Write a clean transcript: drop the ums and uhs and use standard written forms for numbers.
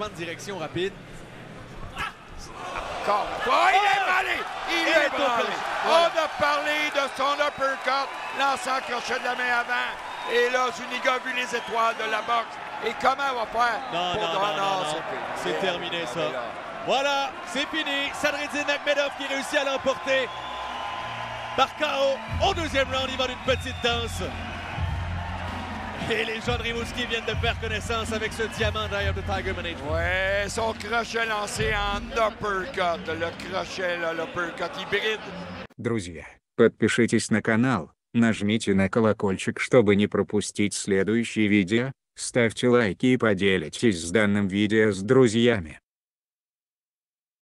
changement de direction rapide. Encore une fois, il est brûlé! Il est brûlé! On a parlé de son uppercut, lançant crochet de la main avant. Et là, Zuniga a vu les étoiles de la boxe. Et comment on va faire? Non, c'est terminé ça. Voilà, c'est fini. Sадриддин Ахметов qui réussit à l'emporter par KO. Au deuxième round, il va d'une petite danse. Et les gens de Rimouski viennent de faire connaissance avec ce diamant d'Eye of the Tiger Management. Ouais, son crochet lancé en uppercut. Le crochet, l'uppercut hybride. Друзья, подпишитесь на канал, нажмите на колокольчик, чтобы не пропустить следующие видео, ставьте лайки и поделитесь данным видео с друзьями.